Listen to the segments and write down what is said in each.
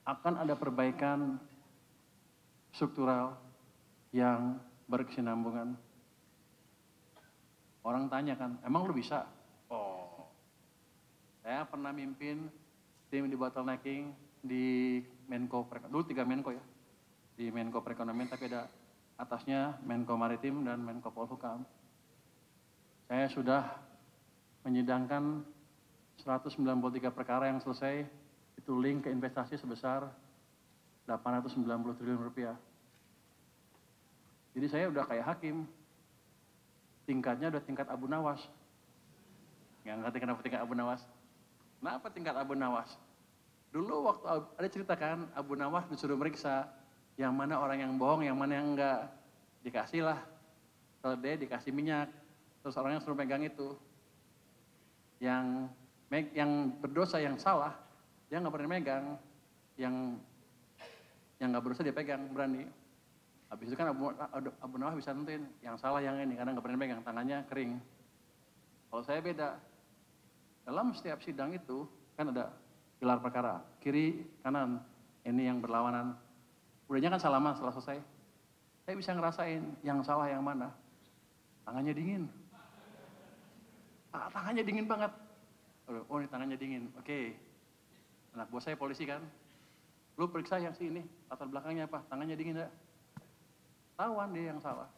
akan ada perbaikan struktural yang berkesinambungan. Orang tanya kan, emang lu bisa? Oh, saya pernah mimpin tim di bottlenecking di Menko Perekonomian, dulu 3 Menko ya, di Menko Perekonomian, tapi ada atasnya Menko Maritim dan Menko Polhukam. Saya sudah menyidangkan 193 perkara yang selesai, itu link ke investasi sebesar 890 triliun rupiah. Jadi saya udah kayak hakim, tingkatnya udah tingkat Abu Nawas. Nggak ngerti kenapa tingkat Abu Nawas? Kenapa tingkat Abu Nawas? Dulu waktu ada cerita kan, Abu Nawas disuruh meriksa yang mana orang yang bohong, yang mana yang enggak. Dikasih lah, keledai dikasih minyak, terus orangnya suruh megang itu. Yang berdosa, yang salah, dia nggak berani megang. Yang nggak berdosa dia pegang, berani. Habis itu kan Abu Nawas bisa nentuin yang salah yang ini, karena nggak berani megang, tangannya kering. Kalau saya beda. Dalam setiap sidang itu kan ada gelar perkara, kiri, kanan, ini yang berlawanan. Udahnya kan salaman setelah selesai. Saya bisa ngerasain yang salah yang mana. Tangannya dingin. Tangannya dingin banget. Oh ini tangannya dingin, oke. Anak buah saya polisi kan. Lu periksa yang si ini, latar belakangnya apa, tangannya dingin enggak? Tawan dia yang salah.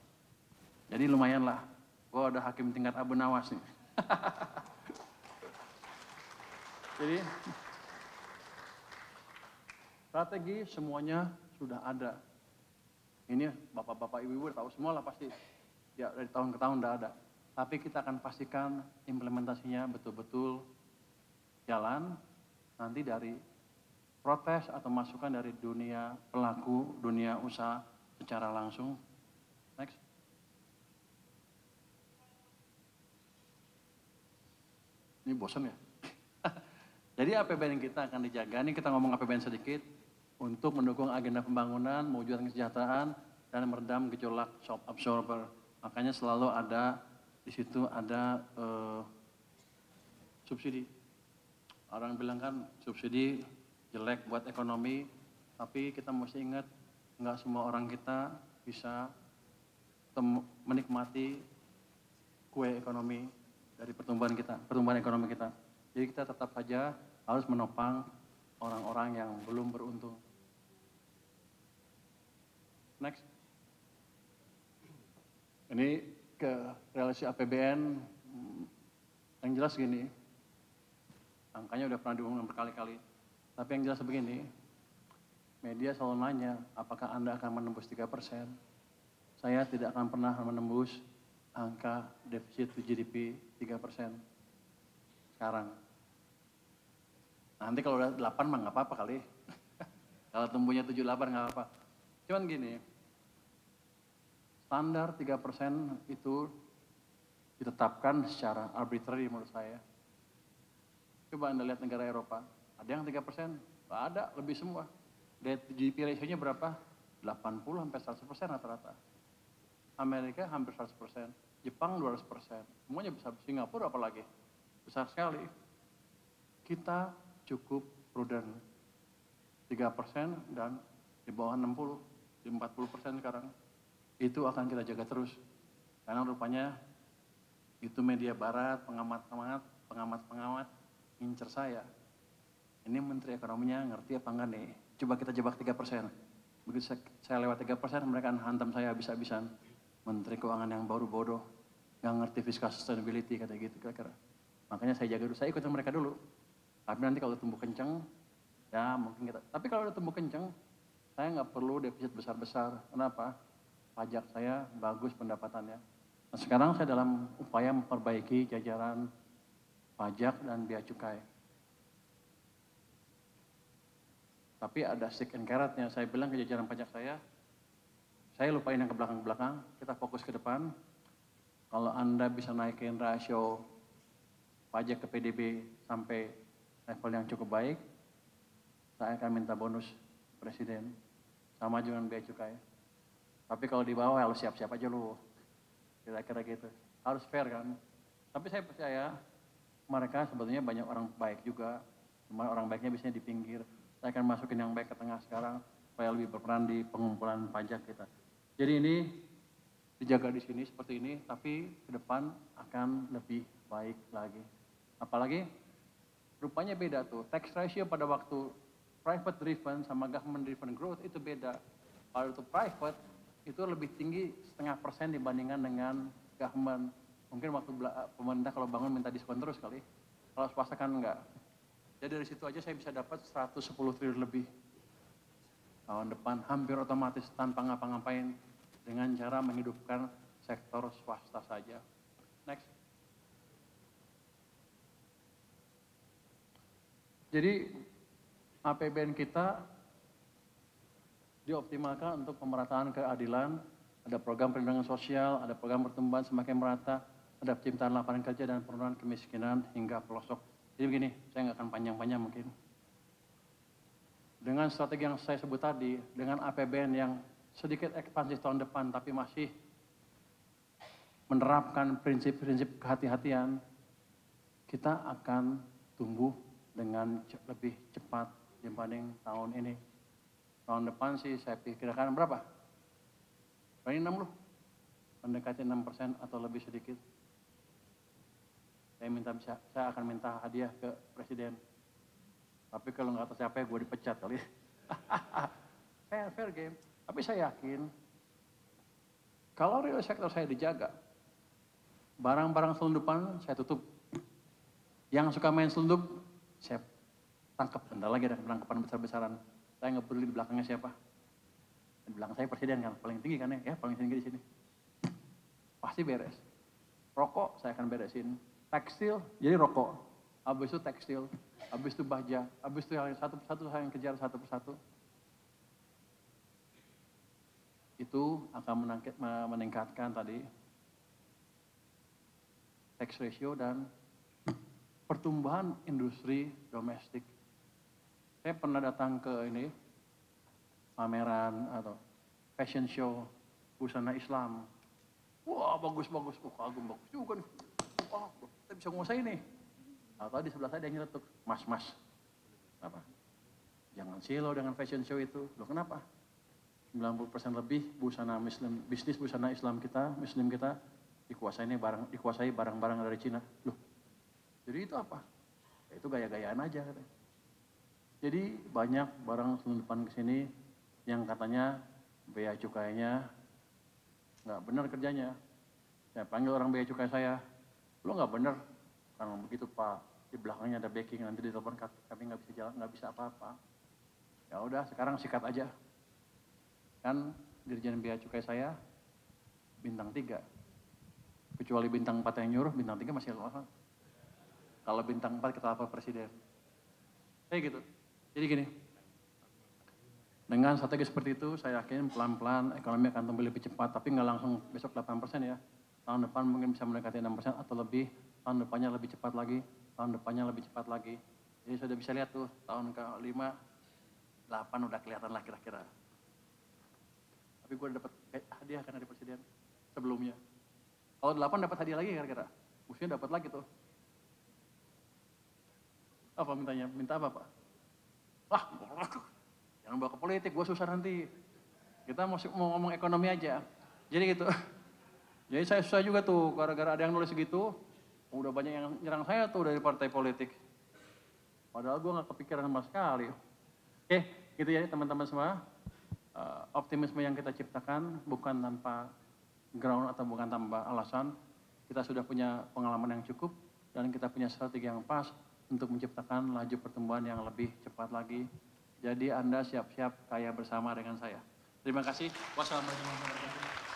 Jadi lumayan lah, gua ada hakim tingkat Abu Nawas nih. Jadi strategi semuanya sudah ada. Ini bapak-bapak ibu-ibu tahu semua lah pasti. Ya dari tahun ke tahun udah ada. Tapi kita akan pastikan implementasinya betul-betul jalan. Nanti dari protes atau masukan dari dunia pelaku, dunia usaha secara langsung. Next. Ini bosan ya? Jadi APBN kita akan dijaga, ini kita ngomong APBN sedikit, untuk mendukung agenda pembangunan, mewujudkan kesejahteraan, dan meredam gejolak shock absorber. Makanya selalu ada, di situ ada subsidi. Orang bilang kan subsidi jelek buat ekonomi, tapi kita mesti ingat, nggak semua orang kita bisa menikmati kue ekonomi dari pertumbuhan ekonomi kita. Jadi kita tetap saja harus menopang orang-orang yang belum beruntung. Next. Ini ke relasi APBN, yang jelas gini, angkanya udah pernah diumumkan berkali-kali, tapi yang jelas begini, media selalu nanya, apakah Anda akan menembus 3%? Saya tidak akan pernah menembus angka defisit GDP 3% sekarang. Nanti kalau udah 8 mah nggak apa-apa kali. Kalau tumbuhnya 7-8 nggak apa-apa. Cuman gini, standar 3% itu ditetapkan secara arbitrary menurut saya. Coba Anda lihat negara Eropa, ada yang 3%, nggak ada, lebih semua. GDP ratio-nya berapa? 80-100% rata-rata. Amerika hampir 100%, Jepang 200%, semuanya besar. Singapura apalagi, besar sekali. Kita cukup prudent, 3% dan di bawah 60, di 40% sekarang. Itu akan kita jaga terus. Karena rupanya itu media barat, pengamat-pengamat ngincer saya. Ini Menteri Ekonominya ngerti apa enggak nih? Coba kita jebak 3%. Begitu saya lewat 3%, mereka akan hantam saya habis-habisan. Menteri Keuangan yang baru bodoh, nggak ngerti fiscal sustainability, kata gitu kira-kira. Makanya saya jaga dulu, saya ikutin mereka dulu. Tapi nanti kalau tumbuh kenceng, ya mungkin kita. Tapi kalau udah tumbuh kenceng, saya nggak perlu defisit besar-besar. Kenapa? Pajak saya bagus pendapatannya. Nah, sekarang saya dalam upaya memperbaiki jajaran pajak dan bea cukai. Tapi ada stick and carrot-nya. Saya bilang ke jajaran pajak saya lupain yang ke belakang-belakang, kita fokus ke depan. Kalau Anda bisa naikin rasio pajak ke PDB sampai level yang cukup baik, saya akan minta bonus presiden, sama dengan bea cukai. Tapi kalau di bawah, harus siap-siap aja lu. Kira-kira gitu. Harus fair kan. Tapi saya percaya mereka sebetulnya banyak orang baik juga. Cuma orang baiknya biasanya di pinggir. Saya akan masukin yang baik ke tengah sekarang supaya lebih berperan di pengumpulan pajak kita. Jadi ini dijaga di sini seperti ini, tapi ke depan akan lebih baik lagi. Apalagi rupanya beda tuh, tax ratio pada waktu private driven sama government driven growth itu beda. Kalau itu private itu lebih tinggi 0,5% dibandingkan dengan government. Mungkin waktu pemerintah kalau bangun minta diskon terus kali, kalau swasta kan enggak. Jadi dari situ aja saya bisa dapat 110 triliun lebih. Tahun depan hampir otomatis tanpa ngapa-ngapain dengan cara menghidupkan sektor swasta saja. Next. Jadi APBN kita dioptimalkan untuk pemerataan keadilan, ada program perlindungan sosial, ada program pertumbuhan semakin merata, ada penciptaan lapangan kerja dan penurunan kemiskinan hingga pelosok. Jadi begini, saya nggak akan panjang-panjang mungkin. Dengan strategi yang saya sebut tadi, dengan APBN yang sedikit ekspansif tahun depan, tapi masih menerapkan prinsip-prinsip kehati-hatian, kita akan tumbuh dengan lebih cepat dibanding tahun ini. Tahun depan sih saya pikirkan berapa? Paling 60, mendekati 6% atau lebih sedikit. Saya akan minta hadiah ke presiden. Tapi kalau nggak tercapai, gue dipecat kali. fair game. Tapi saya yakin, kalau real sector saya dijaga, barang-barang selundupan saya tutup. Yang suka main selundup, saya tangkap. Bentar lagi ada penangkapan besar-besaran. Saya nggak peduli di belakangnya siapa. Di belakang saya presiden kan, paling tinggi kan ya, paling tinggi di sini. Pasti beres. Rokok saya akan beresin. Tekstil, jadi rokok. Habis itu tekstil, habis itu baja, habis itu yang satu-satu saya yang kejar satu persatu. Itu akan meningkatkan tadi tax ratio dan pertumbuhan industri domestik. Saya pernah datang ke ini, pameran atau fashion show busana Islam. Wah bagus-bagus, kagum bagus juga nih. Wah kita bisa nguasain nih. Atau di sebelah saya ada yang nyeletuk, mas, apa? Jangan silau dengan fashion show itu. Loh kenapa? 90% lebih busana Muslim, bisnis busana Islam kita, Muslim kita dikuasai barang-barang dari Cina. Loh, jadi itu apa? Ya, itu gaya-gayaan aja katanya. Jadi banyak barang selundupan ke sini yang katanya bea cukainya nggak benar kerjanya. Saya panggil orang bea cukai saya, lo nggak benar, karena begitu Pak, di belakangnya ada backing, nanti ditelepon kami nggak bisa jalan, nggak bisa apa-apa. Ya udah, sekarang sikat aja. Kan Dirjen Bea Cukai saya bintang 3. Kecuali bintang 4 yang nyuruh, bintang 3 masih lepas. Kalau bintang 4 kita lapor presiden. Kayak gitu. Jadi gini, dengan strategi seperti itu, saya yakin pelan-pelan ekonomi akan tumbuh lebih cepat, tapi nggak langsung besok 8% ya. Tahun depan mungkin bisa mendekati 6% atau lebih, tahun depannya lebih cepat lagi, tahun depannya lebih cepat lagi. Jadi sudah bisa lihat tuh, tahun ke-5, 8 udah kelihatan lah kira-kira. Tapi gue dapat hadiah kan dari presiden sebelumnya. Kalau 8 dapat hadiah lagi kira-kira, mestinya dapat lagi tuh. Apa mintanya? Minta apa Pak? Wah, jangan bawa ke politik, gue susah nanti. Kita mau ngomong ekonomi aja. Jadi gitu. Jadi saya susah juga tuh, gara-gara ada yang nulis segitu, udah banyak yang nyerang saya tuh dari partai politik. Padahal gue gak kepikiran sama sekali. Oke, gitu ya teman-teman semua. Optimisme yang kita ciptakan bukan tanpa ground atau bukan tanpa alasan. Kita sudah punya pengalaman yang cukup dan kita punya strategi yang pas untuk menciptakan laju pertumbuhan yang lebih cepat lagi. Jadi Anda siap-siap kaya bersama dengan saya. Terima kasih. Wassalamualaikum warahmatullahi wabarakatuh.